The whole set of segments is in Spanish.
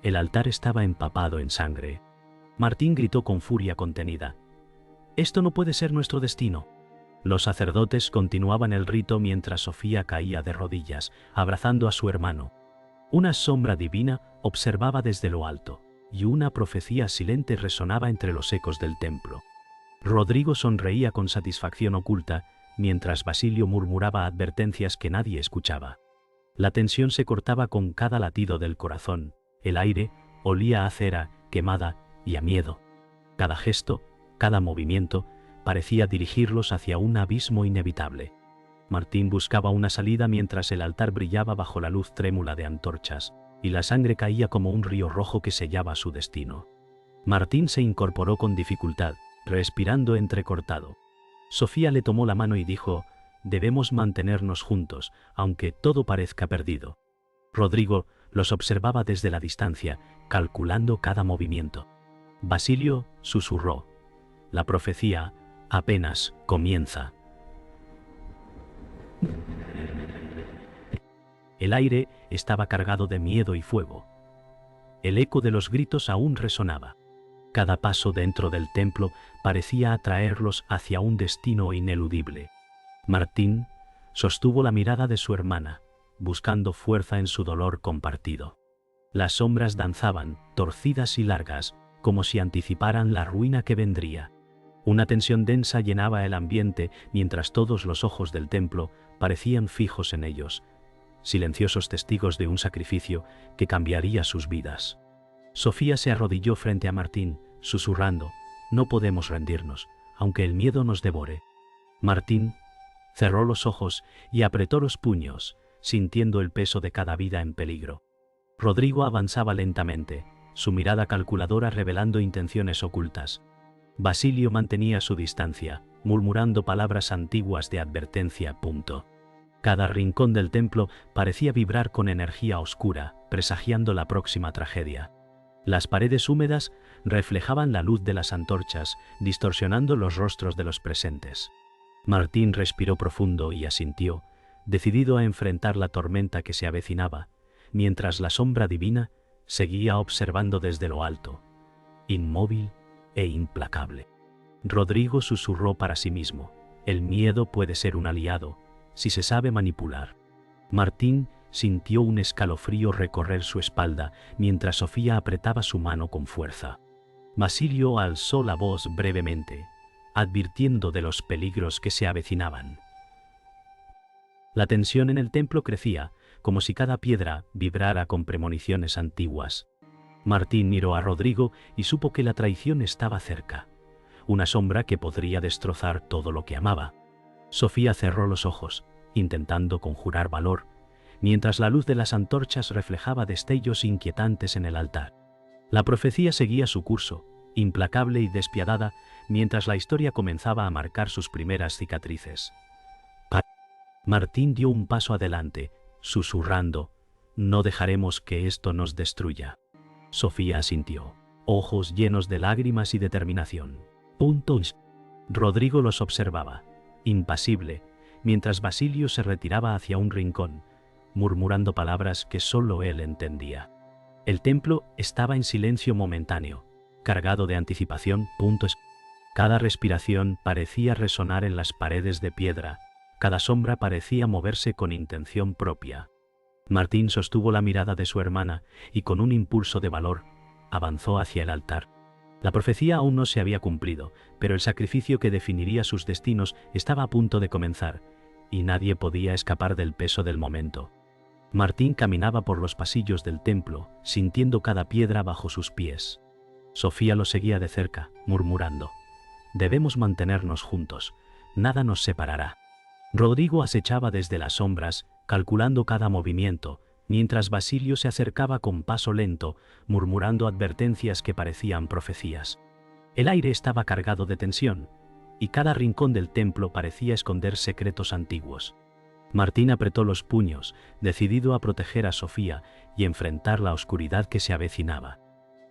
El altar estaba empapado en sangre. Martín gritó con furia contenida: «¡Esto no puede ser nuestro destino!». Los sacerdotes continuaban el rito mientras Sofía caía de rodillas, abrazando a su hermano. Una sombra divina observaba desde lo alto, y una profecía silente resonaba entre los ecos del templo. Rodrigo sonreía con satisfacción oculta, mientras Basilio murmuraba advertencias que nadie escuchaba. La tensión se cortaba con cada latido del corazón. El aire olía a cera quemada y a miedo. Cada gesto, cada movimiento, parecía dirigirlos hacia un abismo inevitable. Martín buscaba una salida mientras el altar brillaba bajo la luz trémula de antorchas, y la sangre caía como un río rojo que sellaba su destino. Martín se incorporó con dificultad, respirando entrecortado. Sofía le tomó la mano y dijo: «Debemos mantenernos juntos, aunque todo parezca perdido». Rodrigo los observaba desde la distancia, calculando cada movimiento. Basilio susurró: «La profecía apenas comienza». El aire estaba cargado de miedo y fuego. El eco de los gritos aún resonaba. Cada paso dentro del templo parecía atraerlos hacia un destino ineludible. Martín sostuvo la mirada de su hermana, buscando fuerza en su dolor compartido. Las sombras danzaban, torcidas y largas, como si anticiparan la ruina que vendría. Una tensión densa llenaba el ambiente mientras todos los ojos del templo parecían fijos en ellos, silenciosos testigos de un sacrificio que cambiaría sus vidas. Sofía se arrodilló frente a Martín, susurrando: «No podemos rendirnos, aunque el miedo nos devore». Martín cerró los ojos y apretó los puños, sintiendo el peso de cada vida en peligro. Rodrigo avanzaba lentamente, su mirada calculadora revelando intenciones ocultas. Basilio mantenía su distancia, murmurando palabras antiguas de advertencia. Cada rincón del templo parecía vibrar con energía oscura, presagiando la próxima tragedia. Las paredes húmedas reflejaban la luz de las antorchas, distorsionando los rostros de los presentes. Martín respiró profundo y asintió, decidido a enfrentar la tormenta que se avecinaba, mientras la sombra divina seguía observando desde lo alto, inmóvil e implacable. Rodrigo susurró para sí mismo: «El miedo puede ser un aliado, si se sabe manipular». Martín sintió un escalofrío recorrer su espalda mientras Sofía apretaba su mano con fuerza. Basilio alzó la voz brevemente, advirtiendo de los peligros que se avecinaban. La tensión en el templo crecía, como si cada piedra vibrara con premoniciones antiguas. Martín miró a Rodrigo y supo que la traición estaba cerca, una sombra que podría destrozar todo lo que amaba. Sofía cerró los ojos, intentando conjurar valor, mientras la luz de las antorchas reflejaba destellos inquietantes en el altar. La profecía seguía su curso, implacable y despiadada, mientras la historia comenzaba a marcar sus primeras cicatrices. Martín dio un paso adelante, susurrando: «No dejaremos que esto nos destruya». Sofía asintió, ojos llenos de lágrimas y determinación. Rodrigo los observaba, impasible, mientras Basilio se retiraba hacia un rincón, murmurando palabras que solo él entendía. El templo estaba en silencio momentáneo, cargado de anticipación. Cada respiración parecía resonar en las paredes de piedra, cada sombra parecía moverse con intención propia. Martín sostuvo la mirada de su hermana y con un impulso de valor avanzó hacia el altar. La profecía aún no se había cumplido, pero el sacrificio que definiría sus destinos estaba a punto de comenzar, y nadie podía escapar del peso del momento. Martín caminaba por los pasillos del templo, sintiendo cada piedra bajo sus pies. Sofía lo seguía de cerca, murmurando: «Debemos mantenernos juntos, nada nos separará». Rodrigo acechaba desde las sombras, calculando cada movimiento, mientras Basilio se acercaba con paso lento, murmurando advertencias que parecían profecías. El aire estaba cargado de tensión, y cada rincón del templo parecía esconder secretos antiguos. Martín apretó los puños, decidido a proteger a Sofía y enfrentar la oscuridad que se avecinaba.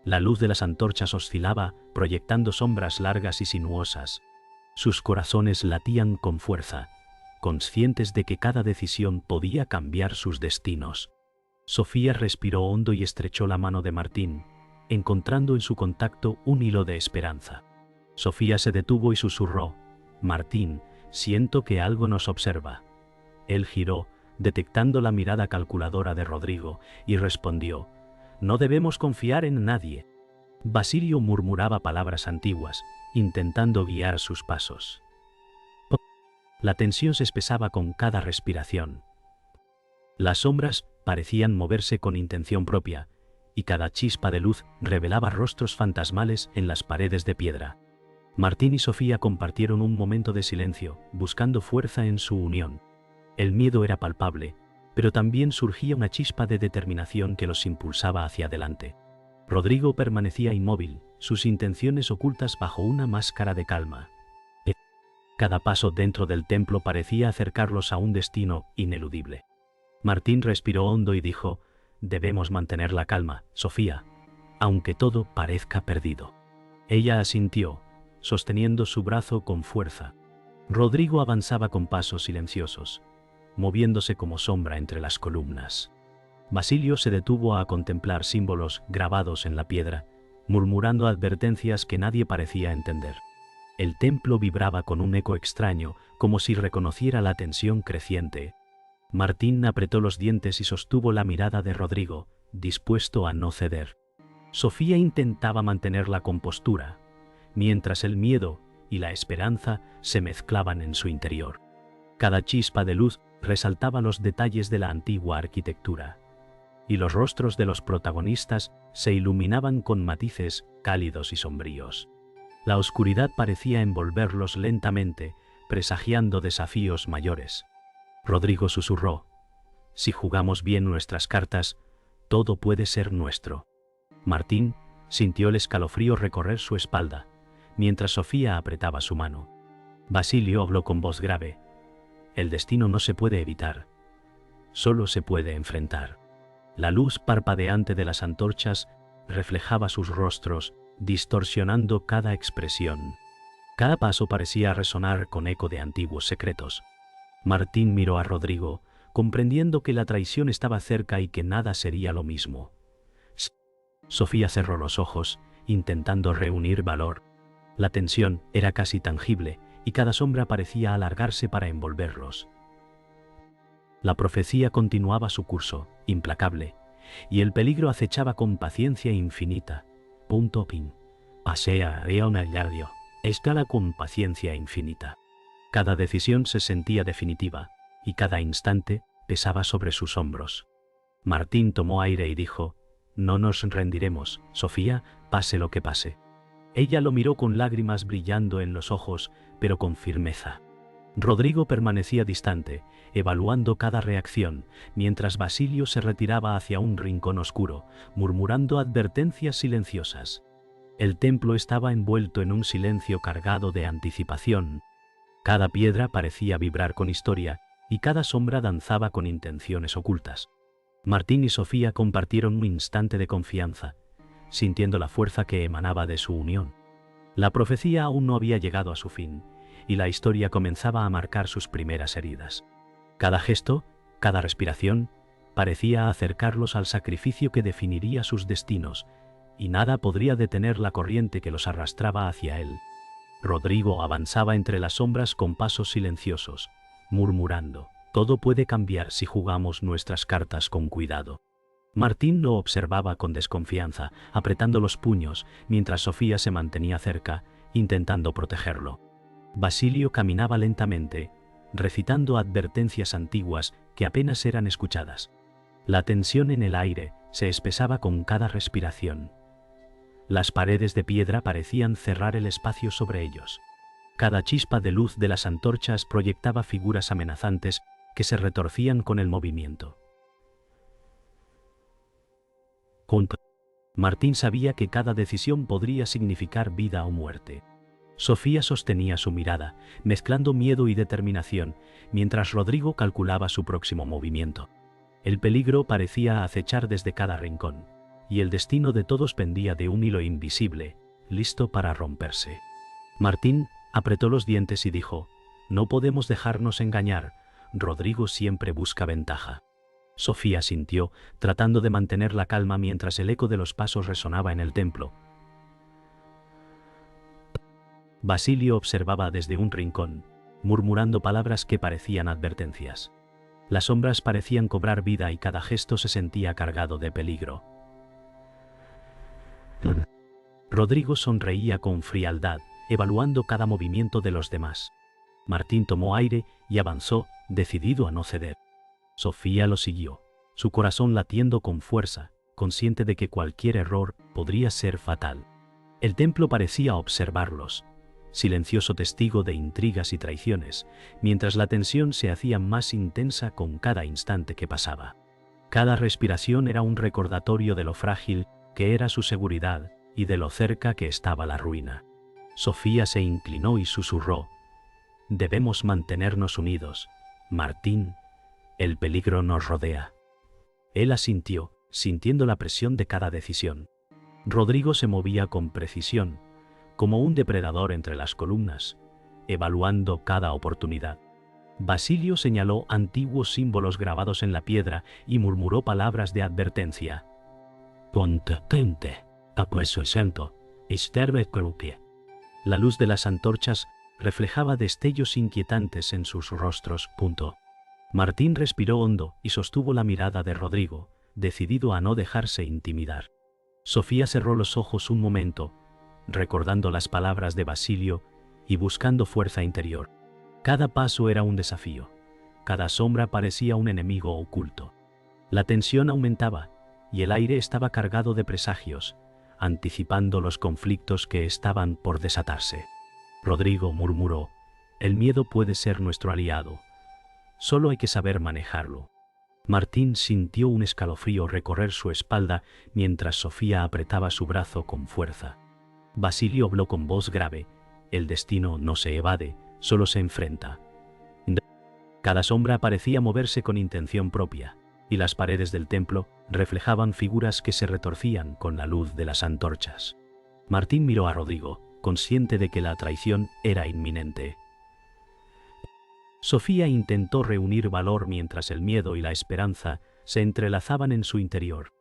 La luz de las antorchas oscilaba, proyectando sombras largas y sinuosas. Sus corazones latían con fuerza, conscientes de que cada decisión podía cambiar sus destinos. Sofía respiró hondo y estrechó la mano de Martín, encontrando en su contacto un hilo de esperanza. Sofía se detuvo y susurró: «Martín, siento que algo nos observa». Él giró, detectando la mirada calculadora de Rodrigo, y respondió: «No debemos confiar en nadie». Basilio murmuraba palabras antiguas, intentando guiar sus pasos. La tensión se espesaba con cada respiración. Las sombras parecían moverse con intención propia, y cada chispa de luz revelaba rostros fantasmales en las paredes de piedra. Martín y Sofía compartieron un momento de silencio, buscando fuerza en su unión. El miedo era palpable, pero también surgía una chispa de determinación que los impulsaba hacia adelante. Rodrigo permanecía inmóvil, sus intenciones ocultas bajo una máscara de calma. Cada paso dentro del templo parecía acercarlos a un destino ineludible. Martín respiró hondo y dijo: «Debemos mantener la calma, Sofía, aunque todo parezca perdido». Ella asintió, sosteniendo su brazo con fuerza. Rodrigo avanzaba con pasos silenciosos, moviéndose como sombra entre las columnas. Basilio se detuvo a contemplar símbolos grabados en la piedra, murmurando advertencias que nadie parecía entender. El templo vibraba con un eco extraño, como si reconociera la tensión creciente. Martín apretó los dientes y sostuvo la mirada de Rodrigo, dispuesto a no ceder. Sofía intentaba mantener la compostura, mientras el miedo y la esperanza se mezclaban en su interior. Cada chispa de luz resaltaba los detalles de la antigua arquitectura, y los rostros de los protagonistas se iluminaban con matices cálidos y sombríos. La oscuridad parecía envolverlos lentamente, presagiando desafíos mayores. Rodrigo susurró: «Si jugamos bien nuestras cartas, todo puede ser nuestro». Martín sintió el escalofrío recorrer su espalda, mientras Sofía apretaba su mano. Basilio habló con voz grave: «El destino no se puede evitar, solo se puede enfrentar». La luz parpadeante de las antorchas reflejaba sus rostros, distorsionando cada expresión. Cada paso parecía resonar con eco de antiguos secretos. Martín miró a Rodrigo, comprendiendo que la traición estaba cerca y que nada sería lo mismo. Sofía cerró los ojos, intentando reunir valor. La tensión era casi tangible, y cada sombra parecía alargarse para envolverlos. La profecía continuaba su curso, implacable, y el peligro acechaba con paciencia infinita. Pasea Leonardo. Escala con paciencia infinita. Cada decisión se sentía definitiva, y cada instante pesaba sobre sus hombros. Martín tomó aire y dijo: «No nos rendiremos, Sofía, pase lo que pase». Ella lo miró con lágrimas brillando en los ojos, pero con firmeza. Rodrigo permanecía distante, evaluando cada reacción, mientras Basilio se retiraba hacia un rincón oscuro, murmurando advertencias silenciosas. El templo estaba envuelto en un silencio cargado de anticipación. Cada piedra parecía vibrar con historia, y cada sombra danzaba con intenciones ocultas. Martín y Sofía compartieron un instante de confianza, sintiendo la fuerza que emanaba de su unión. La profecía aún no había llegado a su fin, y la historia comenzaba a marcar sus primeras heridas. Cada gesto, cada respiración, parecía acercarlos al sacrificio que definiría sus destinos, y nada podría detener la corriente que los arrastraba hacia él. Rodrigo avanzaba entre las sombras con pasos silenciosos, murmurando: «Todo puede cambiar si jugamos nuestras cartas con cuidado». Martín lo observaba con desconfianza, apretando los puños, mientras Sofía se mantenía cerca, intentando protegerlo. Basilio caminaba lentamente, recitando advertencias antiguas que apenas eran escuchadas. La tensión en el aire se espesaba con cada respiración. Las paredes de piedra parecían cerrar el espacio sobre ellos. Cada chispa de luz de las antorchas proyectaba figuras amenazantes que se retorcían con el movimiento. Martín sabía que cada decisión podría significar vida o muerte. Sofía sostenía su mirada, mezclando miedo y determinación, mientras Rodrigo calculaba su próximo movimiento. El peligro parecía acechar desde cada rincón, y el destino de todos pendía de un hilo invisible, listo para romperse. Martín apretó los dientes y dijo: «No podemos dejarnos engañar, Rodrigo siempre busca ventaja». Sofía sintió, tratando de mantener la calma mientras el eco de los pasos resonaba en el templo. Basilio observaba desde un rincón, murmurando palabras que parecían advertencias. Las sombras parecían cobrar vida y cada gesto se sentía cargado de peligro. Rodrigo sonreía con frialdad, evaluando cada movimiento de los demás. Martín tomó aire y avanzó, decidido a no ceder. Sofía lo siguió, su corazón latiendo con fuerza, consciente de que cualquier error podría ser fatal. El templo parecía observarlos, silencioso testigo de intrigas y traiciones, mientras la tensión se hacía más intensa con cada instante que pasaba. Cada respiración era un recordatorio de lo frágil que era su seguridad y de lo cerca que estaba la ruina. Sofía se inclinó y susurró: «Debemos mantenernos unidos, Martín, el peligro nos rodea». Él asintió, sintiendo la presión de cada decisión. Rodrigo se movía con precisión, como un depredador entre las columnas, evaluando cada oportunidad. Basilio señaló antiguos símbolos grabados en la piedra y murmuró palabras de advertencia. «Ponte atente a questo santo, esterve cruque». La luz de las antorchas reflejaba destellos inquietantes en sus rostros. Martín respiró hondo y sostuvo la mirada de Rodrigo, decidido a no dejarse intimidar. Sofía cerró los ojos un momento, recordando las palabras de Basilio y buscando fuerza interior. Cada paso era un desafío, cada sombra parecía un enemigo oculto. La tensión aumentaba y el aire estaba cargado de presagios, anticipando los conflictos que estaban por desatarse. Rodrigo murmuró: «El miedo puede ser nuestro aliado, solo hay que saber manejarlo». Martín sintió un escalofrío recorrer su espalda mientras Sofía apretaba su brazo con fuerza. Basilio habló con voz grave: «El destino no se evade, solo se enfrenta». Cada sombra parecía moverse con intención propia, y las paredes del templo reflejaban figuras que se retorcían con la luz de las antorchas. Martín miró a Rodrigo, consciente de que la traición era inminente. Sofía intentó reunir valor mientras el miedo y la esperanza se entrelazaban en su interior.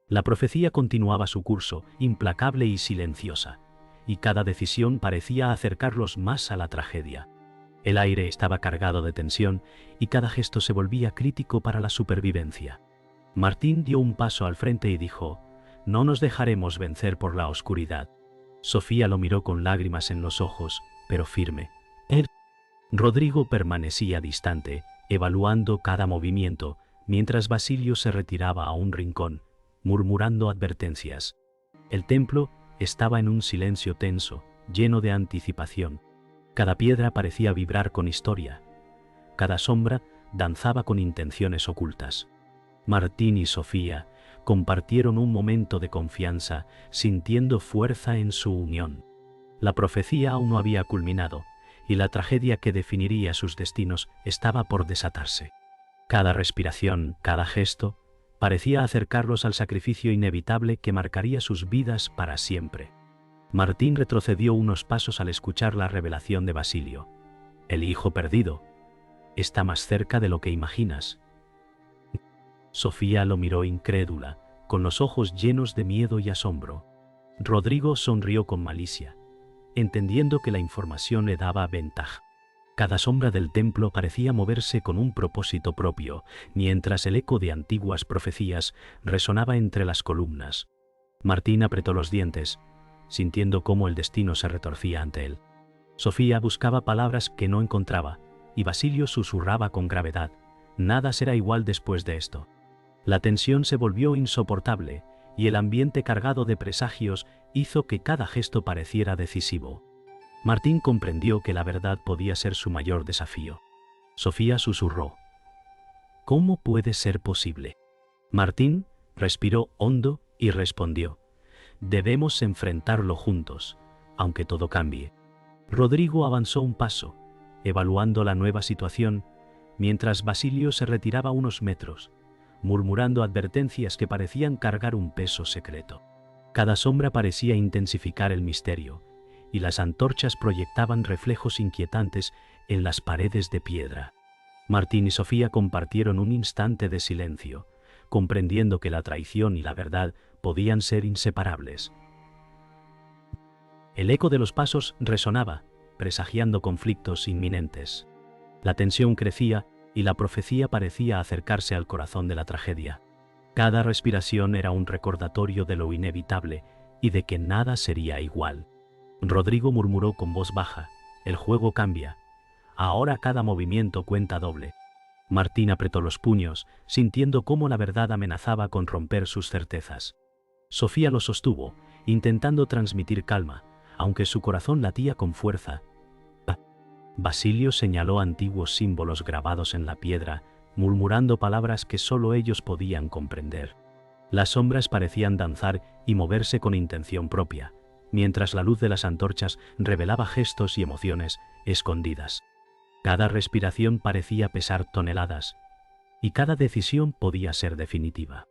La profecía continuaba su curso, implacable y silenciosa, y cada decisión parecía acercarlos más a la tragedia. El aire estaba cargado de tensión y cada gesto se volvía crítico para la supervivencia. Martín dio un paso al frente y dijo: «No nos dejaremos vencer por la oscuridad». Sofía lo miró con lágrimas en los ojos, pero firme. Rodrigo permanecía distante, evaluando cada movimiento, mientras Basilio se retiraba a un rincón, murmurando advertencias. El templo estaba en un silencio tenso, lleno de anticipación. Cada piedra parecía vibrar con historia. Cada sombra danzaba con intenciones ocultas. Martín y Sofía compartieron un momento de confianza, sintiendo fuerza en su unión. La profecía aún no había culminado, y la tragedia que definiría sus destinos estaba por desatarse. Cada respiración, cada gesto, parecía acercarlos al sacrificio inevitable que marcaría sus vidas para siempre. Martín retrocedió unos pasos al escuchar la revelación de Basilio. «El hijo perdido está más cerca de lo que imaginas». Sofía lo miró incrédula, con los ojos llenos de miedo y asombro. Rodrigo sonrió con malicia, entendiendo que la información le daba ventaja. Cada sombra del templo parecía moverse con un propósito propio, mientras el eco de antiguas profecías resonaba entre las columnas. Martín apretó los dientes, sintiendo cómo el destino se retorcía ante él. Sofía buscaba palabras que no encontraba, y Basilio susurraba con gravedad: «Nada será igual después de esto». La tensión se volvió insoportable, y el ambiente cargado de presagios hizo que cada gesto pareciera decisivo. Martín comprendió que la verdad podía ser su mayor desafío. Sofía susurró: «¿Cómo puede ser posible?». Martín respiró hondo y respondió: «Debemos enfrentarlo juntos, aunque todo cambie». Rodrigo avanzó un paso, evaluando la nueva situación, mientras Basilio se retiraba unos metros, murmurando advertencias que parecían cargar un peso secreto. Cada sombra parecía intensificar el misterio, y las antorchas proyectaban reflejos inquietantes en las paredes de piedra. Martín y Sofía compartieron un instante de silencio, comprendiendo que la traición y la verdad podían ser inseparables. El eco de los pasos resonaba, presagiando conflictos inminentes. La tensión crecía y la profecía parecía acercarse al corazón de la tragedia. Cada respiración era un recordatorio de lo inevitable y de que nada sería igual. Rodrigo murmuró con voz baja: «El juego cambia. Ahora cada movimiento cuenta doble». Martín apretó los puños, sintiendo cómo la verdad amenazaba con romper sus certezas. Sofía lo sostuvo, intentando transmitir calma, aunque su corazón latía con fuerza. Basilio señaló antiguos símbolos grabados en la piedra, murmurando palabras que solo ellos podían comprender. Las sombras parecían danzar y moverse con intención propia, mientras la luz de las antorchas revelaba gestos y emociones escondidas. Cada respiración parecía pesar toneladas, y cada decisión podía ser definitiva.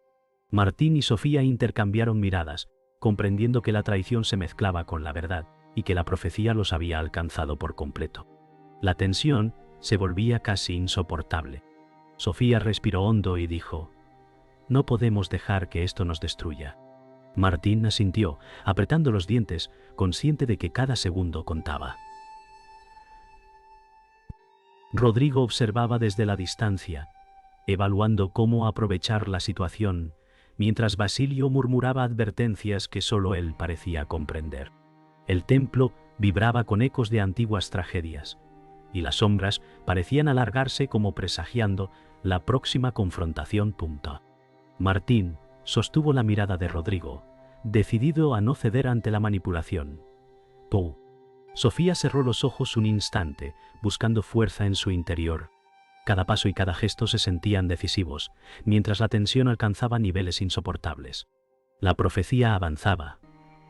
Martín y Sofía intercambiaron miradas, comprendiendo que la traición se mezclaba con la verdad y que la profecía los había alcanzado por completo. La tensión se volvía casi insoportable. Sofía respiró hondo y dijo: «No podemos dejar que esto nos destruya». Martín asintió, apretando los dientes, consciente de que cada segundo contaba. Rodrigo observaba desde la distancia, evaluando cómo aprovechar la situación, mientras Basilio murmuraba advertencias que solo él parecía comprender. El templo vibraba con ecos de antiguas tragedias, y las sombras parecían alargarse como presagiando la próxima confrontación. Martín sostuvo la mirada de Rodrigo, decidido a no ceder ante la manipulación. Sofía cerró los ojos un instante, buscando fuerza en su interior. Cada paso y cada gesto se sentían decisivos, mientras la tensión alcanzaba niveles insoportables. La profecía avanzaba,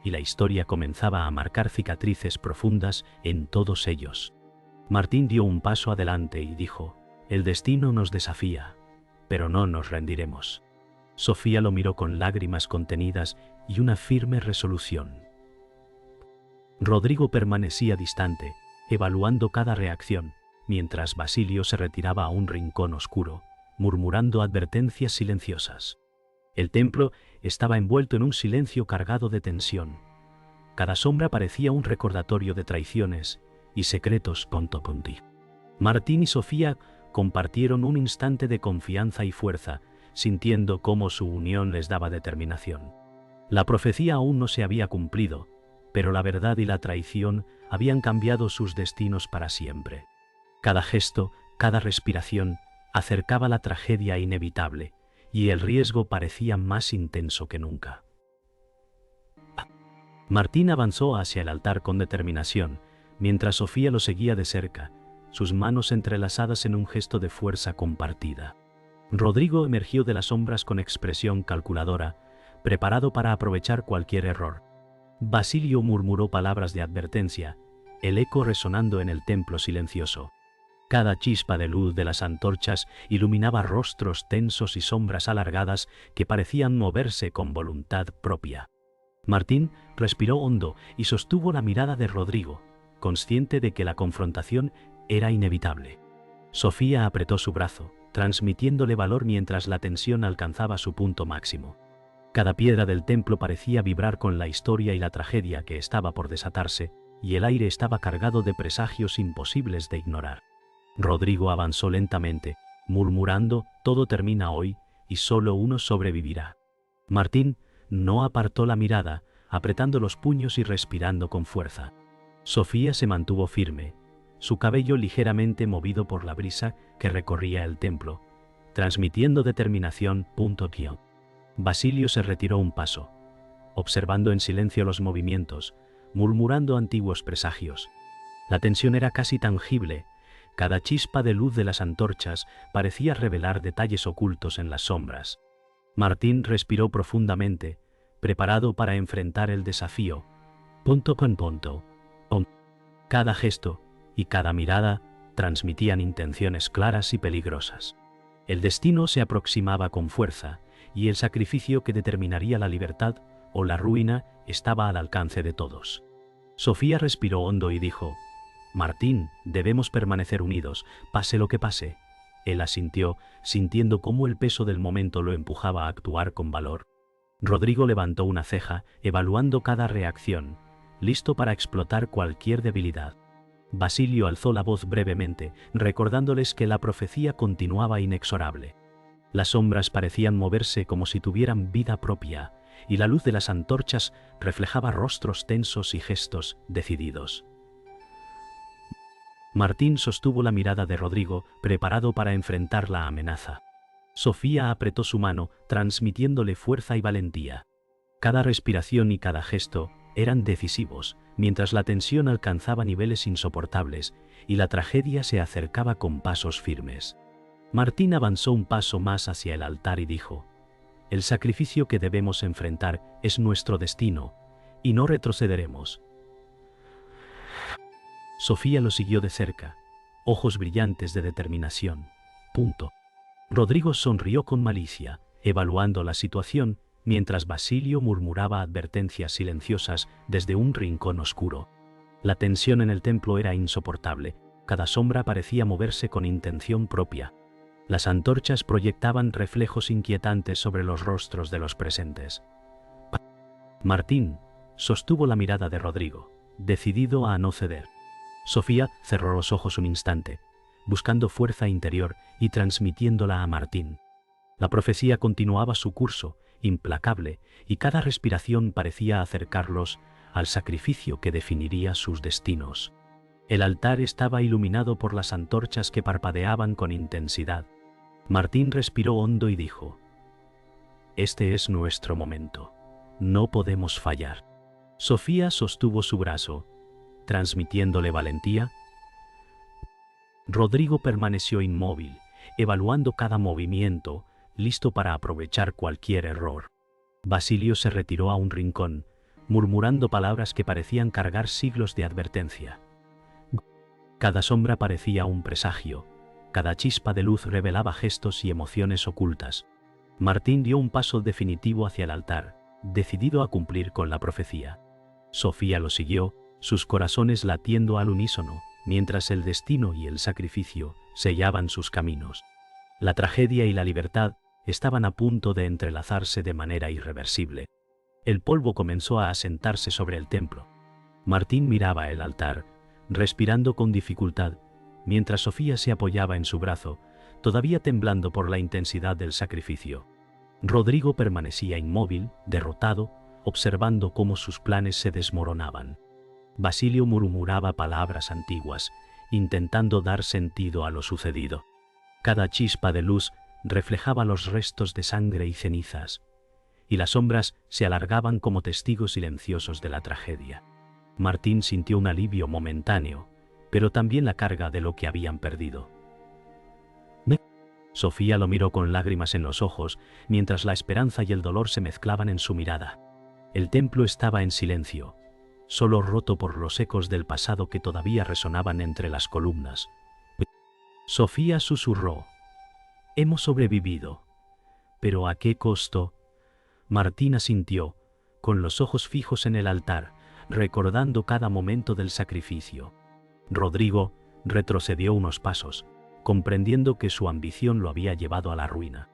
y la historia comenzaba a marcar cicatrices profundas en todos ellos. Martín dio un paso adelante y dijo: «El destino nos desafía, pero no nos rendiremos». Sofía lo miró con lágrimas contenidas y una firme resolución. Rodrigo permanecía distante, evaluando cada reacción, mientras Basilio se retiraba a un rincón oscuro, murmurando advertencias silenciosas. El templo estaba envuelto en un silencio cargado de tensión. Cada sombra parecía un recordatorio de traiciones y secretos. Martín y Sofía compartieron un instante de confianza y fuerza, sintiendo cómo su unión les daba determinación. La profecía aún no se había cumplido, pero la verdad y la traición habían cambiado sus destinos para siempre. Cada gesto, cada respiración, acercaba la tragedia inevitable, y el riesgo parecía más intenso que nunca. Martín avanzó hacia el altar con determinación, mientras Sofía lo seguía de cerca, sus manos entrelazadas en un gesto de fuerza compartida. Rodrigo emergió de las sombras con expresión calculadora, preparado para aprovechar cualquier error. Basilio murmuró palabras de advertencia, el eco resonando en el templo silencioso. Cada chispa de luz de las antorchas iluminaba rostros tensos y sombras alargadas que parecían moverse con voluntad propia. Martín respiró hondo y sostuvo la mirada de Rodrigo, consciente de que la confrontación era inevitable. Sofía apretó su brazo, transmitiéndole valor mientras la tensión alcanzaba su punto máximo. Cada piedra del templo parecía vibrar con la historia y la tragedia que estaba por desatarse, y el aire estaba cargado de presagios imposibles de ignorar. Rodrigo avanzó lentamente, murmurando: «Todo termina hoy, y solo uno sobrevivirá». Martín no apartó la mirada, apretando los puños y respirando con fuerza. Sofía se mantuvo firme, su cabello ligeramente movido por la brisa que recorría el templo, transmitiendo determinación. Basilio se retiró un paso, observando en silencio los movimientos, murmurando antiguos presagios. La tensión era casi tangible. Cada chispa de luz de las antorchas parecía revelar detalles ocultos en las sombras. Martín respiró profundamente, preparado para enfrentar el desafío. Cada gesto y cada mirada transmitían intenciones claras y peligrosas. El destino se aproximaba con fuerza, y el sacrificio que determinaría la libertad o la ruina estaba al alcance de todos. Sofía respiró hondo y dijo: «Martín, debemos permanecer unidos, pase lo que pase. Él asintió, sintiendo cómo el peso del momento lo empujaba a actuar con valor. Rodrigo levantó una ceja, evaluando cada reacción, listo para explotar cualquier debilidad. Basilio alzó la voz brevemente, recordándoles que la profecía continuaba inexorable. Las sombras parecían moverse como si tuvieran vida propia, y la luz de las antorchas reflejaba rostros tensos y gestos decididos. Martín sostuvo la mirada de Rodrigo, preparado para enfrentar la amenaza. Sofía apretó su mano, transmitiéndole fuerza y valentía. Cada respiración y cada gesto eran decisivos, mientras la tensión alcanzaba niveles insoportables y la tragedia se acercaba con pasos firmes. Martín avanzó un paso más hacia el altar y dijo: «El sacrificio que debemos enfrentar es nuestro destino, y no retrocederemos». Sofía lo siguió de cerca, ojos brillantes de determinación. Rodrigo sonrió con malicia, evaluando la situación, mientras Basilio murmuraba advertencias silenciosas desde un rincón oscuro. La tensión en el templo era insoportable, cada sombra parecía moverse con intención propia. Las antorchas proyectaban reflejos inquietantes sobre los rostros de los presentes. Martín sostuvo la mirada de Rodrigo, decidido a no ceder. Sofía cerró los ojos un instante, buscando fuerza interior y transmitiéndola a Martín. La profecía continuaba su curso, implacable, y cada respiración parecía acercarlos al sacrificio que definiría sus destinos. El altar estaba iluminado por las antorchas que parpadeaban con intensidad. Martín respiró hondo y dijo: «Este es nuestro momento. No podemos fallar». Sofía sostuvo su brazo, transmitiéndole valentía. Rodrigo permaneció inmóvil, evaluando cada movimiento, listo para aprovechar cualquier error. Basilio se retiró a un rincón, murmurando palabras que parecían cargar siglos de advertencia. Cada sombra parecía un presagio, cada chispa de luz revelaba gestos y emociones ocultas. Martín dio un paso definitivo hacia el altar, decidido a cumplir con la profecía. Sofía lo siguió, sus corazones latiendo al unísono, mientras el destino y el sacrificio sellaban sus caminos. La tragedia y la libertad estaban a punto de entrelazarse de manera irreversible. El polvo comenzó a asentarse sobre el templo. Martín miraba el altar, respirando con dificultad, mientras Sofía se apoyaba en su brazo, todavía temblando por la intensidad del sacrificio. Rodrigo permanecía inmóvil, derrotado, observando cómo sus planes se desmoronaban. Basilio murmuraba palabras antiguas, intentando dar sentido a lo sucedido. Cada chispa de luz reflejaba los restos de sangre y cenizas, y las sombras se alargaban como testigos silenciosos de la tragedia. Martín sintió un alivio momentáneo, pero también la carga de lo que habían perdido. Sofía lo miró con lágrimas en los ojos, mientras la esperanza y el dolor se mezclaban en su mirada. El templo estaba en silencio, solo roto por los ecos del pasado que todavía resonaban entre las columnas. Sofía susurró: «Hemos sobrevivido. ¿Pero a qué costo?». Martín asintió, con los ojos fijos en el altar, recordando cada momento del sacrificio. Rodrigo retrocedió unos pasos, comprendiendo que su ambición lo había llevado a la ruina.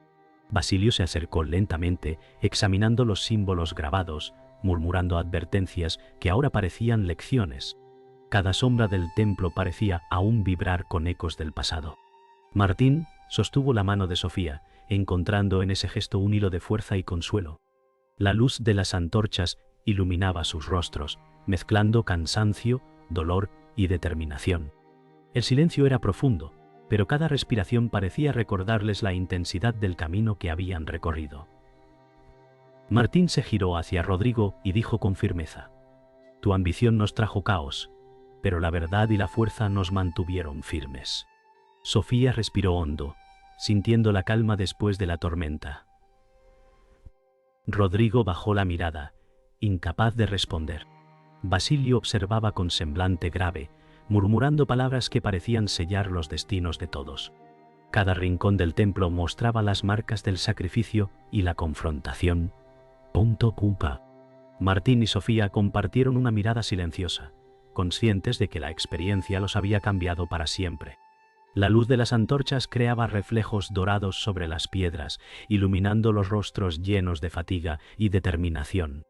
Basilio se acercó lentamente, examinando los símbolos grabados, murmurando advertencias que ahora parecían lecciones. Cada sombra del templo parecía aún vibrar con ecos del pasado. Martín sostuvo la mano de Sofía, encontrando en ese gesto un hilo de fuerza y consuelo. La luz de las antorchas iluminaba sus rostros, mezclando cansancio, dolor y determinación. El silencio era profundo, pero cada respiración parecía recordarles la intensidad del camino que habían recorrido. Martín se giró hacia Rodrigo y dijo con firmeza: «Tu ambición nos trajo caos, pero la verdad y la fuerza nos mantuvieron firmes». Sofía respiró hondo, sintiendo la calma después de la tormenta. Rodrigo bajó la mirada, incapaz de responder. Basilio observaba con semblante grave, murmurando palabras que parecían sellar los destinos de todos. Cada rincón del templo mostraba las marcas del sacrificio y la confrontación. Martín y Sofía compartieron una mirada silenciosa, conscientes de que la experiencia los había cambiado para siempre. La luz de las antorchas creaba reflejos dorados sobre las piedras, iluminando los rostros llenos de fatiga y determinación.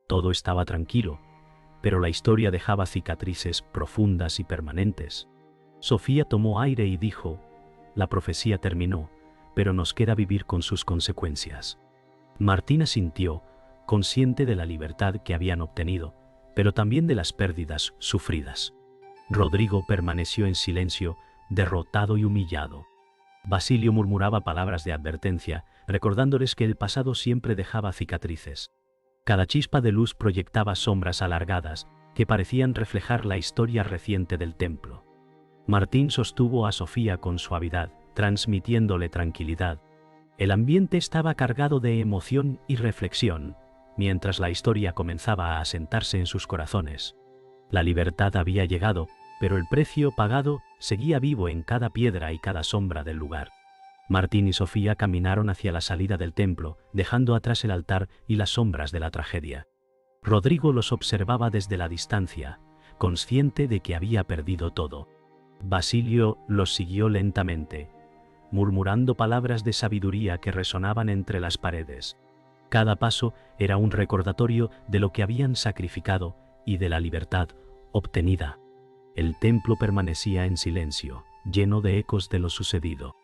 Todo estaba tranquilo, pero la historia dejaba cicatrices profundas y permanentes. Sofía tomó aire y dijo: la profecía terminó, pero nos queda vivir con sus consecuencias. Martín asintió, consciente de la libertad que habían obtenido, pero también de las pérdidas sufridas. Rodrigo permaneció en silencio, derrotado y humillado. Basilio murmuraba palabras de advertencia, recordándoles que el pasado siempre dejaba cicatrices. Cada chispa de luz proyectaba sombras alargadas que parecían reflejar la historia reciente del templo. Martín sostuvo a Sofía con suavidad, transmitiéndole tranquilidad. El ambiente estaba cargado de emoción y reflexión, mientras la historia comenzaba a asentarse en sus corazones. La libertad había llegado, pero el precio pagado seguía vivo en cada piedra y cada sombra del lugar. Martín y Sofía caminaron hacia la salida del templo, dejando atrás el altar y las sombras de la tragedia. Rodrigo los observaba desde la distancia, consciente de que había perdido todo. Basilio los siguió lentamente, murmurando palabras de sabiduría que resonaban entre las paredes. Cada paso era un recordatorio de lo que habían sacrificado y de la libertad obtenida. El templo permanecía en silencio, lleno de ecos de lo sucedido.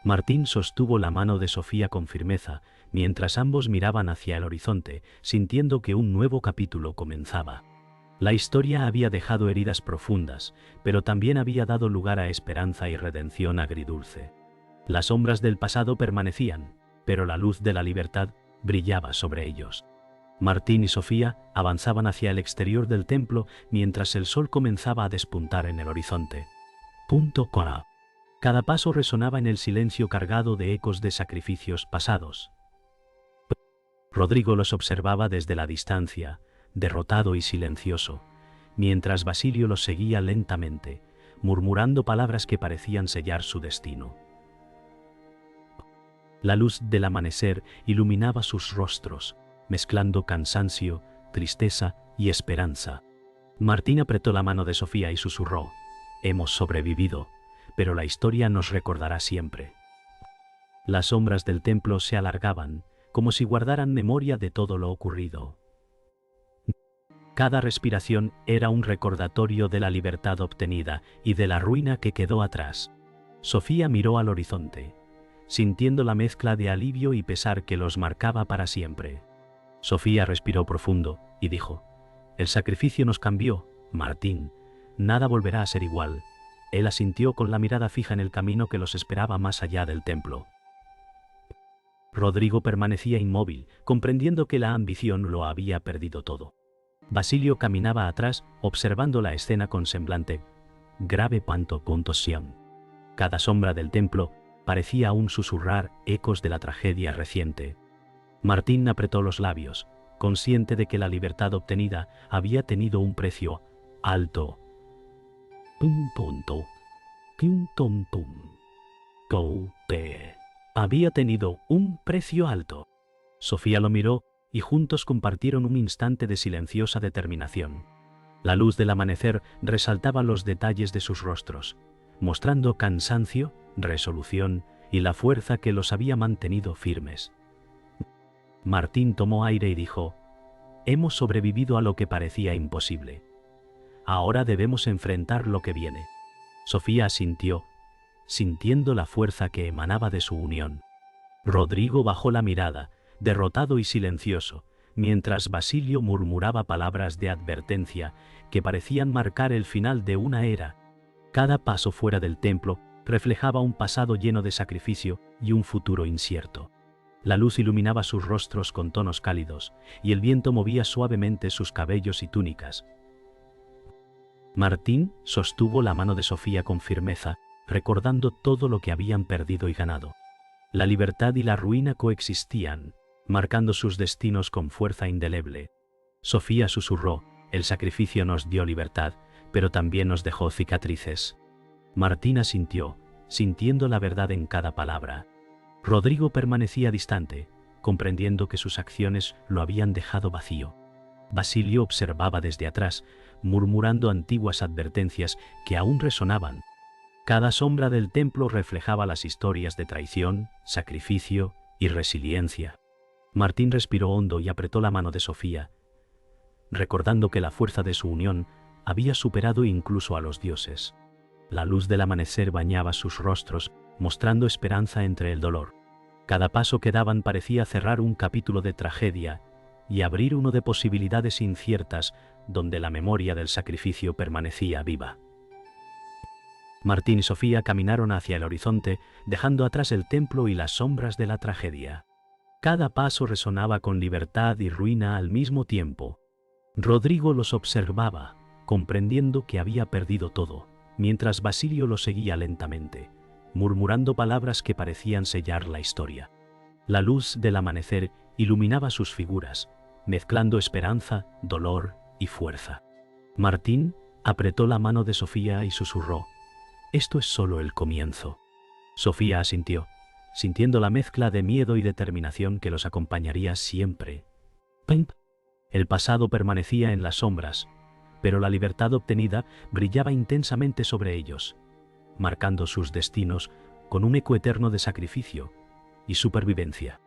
Martín sostuvo la mano de Sofía con firmeza, mientras ambos miraban hacia el horizonte, sintiendo que un nuevo capítulo comenzaba. La historia había dejado heridas profundas, pero también había dado lugar a esperanza y redención agridulce. Las sombras del pasado permanecían, pero la luz de la libertad brillaba sobre ellos. Martín y Sofía avanzaban hacia el exterior del templo mientras el sol comenzaba a despuntar en el horizonte. Cada paso resonaba en el silencio cargado de ecos de sacrificios pasados. Rodrigo los observaba desde la distancia, derrotado y silencioso, mientras Basilio los seguía lentamente, murmurando palabras que parecían sellar su destino. La luz del amanecer iluminaba sus rostros, mezclando cansancio, tristeza y esperanza. Martín apretó la mano de Sofía y susurró: hemos sobrevivido, pero la historia nos recordará siempre. Las sombras del templo se alargaban, como si guardaran memoria de todo lo ocurrido. Cada respiración era un recordatorio de la libertad obtenida y de la ruina que quedó atrás. Sofía miró al horizonte, sintiendo la mezcla de alivio y pesar que los marcaba para siempre. Sofía respiró profundo y dijo: el sacrificio nos cambió, Martín. Nada volverá a ser igual. Él asintió con la mirada fija en el camino que los esperaba más allá del templo. Rodrigo permanecía inmóvil, comprendiendo que la ambición lo había perdido todo. Basilio caminaba atrás, observando la escena con semblante grave. Cada sombra del templo parecía aún susurrar ecos de la tragedia reciente. Martín apretó los labios, consciente de que la libertad obtenida había tenido un precio alto. Había tenido un precio alto. Sofía lo miró y juntos compartieron un instante de silenciosa determinación. La luz del amanecer resaltaba los detalles de sus rostros, mostrando cansancio, resolución y la fuerza que los había mantenido firmes. Martín tomó aire y dijo: hemos sobrevivido a lo que parecía imposible. Ahora debemos enfrentar lo que viene. Sofía asintió, sintiendo la fuerza que emanaba de su unión. Rodrigo bajó la mirada, derrotado y silencioso, mientras Basilio murmuraba palabras de advertencia que parecían marcar el final de una era. Cada paso fuera del templo reflejaba un pasado lleno de sacrificio y un futuro incierto. La luz iluminaba sus rostros con tonos cálidos, y el viento movía suavemente sus cabellos y túnicas. Martín sostuvo la mano de Sofía con firmeza, recordando todo lo que habían perdido y ganado. La libertad y la ruina coexistían, marcando sus destinos con fuerza indeleble. Sofía susurró: el sacrificio nos dio libertad, pero también nos dejó cicatrices. Martín asintió, sintiendo la verdad en cada palabra. Rodrigo permanecía distante, comprendiendo que sus acciones lo habían dejado vacío. Basilio observaba desde atrás, murmurando antiguas advertencias que aún resonaban. Cada sombra del templo reflejaba las historias de traición, sacrificio y resiliencia. Martín respiró hondo y apretó la mano de Sofía, recordando que la fuerza de su unión había superado incluso a los dioses. La luz del amanecer bañaba sus rostros, mostrando esperanza entre el dolor. Cada paso que daban parecía cerrar un capítulo de tragedia y abrir uno de posibilidades inciertas donde la memoria del sacrificio permanecía viva. Martín y Sofía caminaron hacia el horizonte, dejando atrás el templo y las sombras de la tragedia. Cada paso resonaba con libertad y ruina al mismo tiempo. Rodrigo los observaba, comprendiendo que había perdido todo, mientras Basilio lo seguía lentamente, murmurando palabras que parecían sellar la historia. La luz del amanecer iluminaba sus figuras, mezclando esperanza, dolor y fuerza. Martín apretó la mano de Sofía y susurró: «Esto es solo el comienzo». Sofía asintió, sintiendo la mezcla de miedo y determinación que los acompañaría siempre. ¡Pimp! El pasado permanecía en las sombras, pero la libertad obtenida brillaba intensamente sobre ellos, marcando sus destinos con un eco eterno de sacrificio y supervivencia.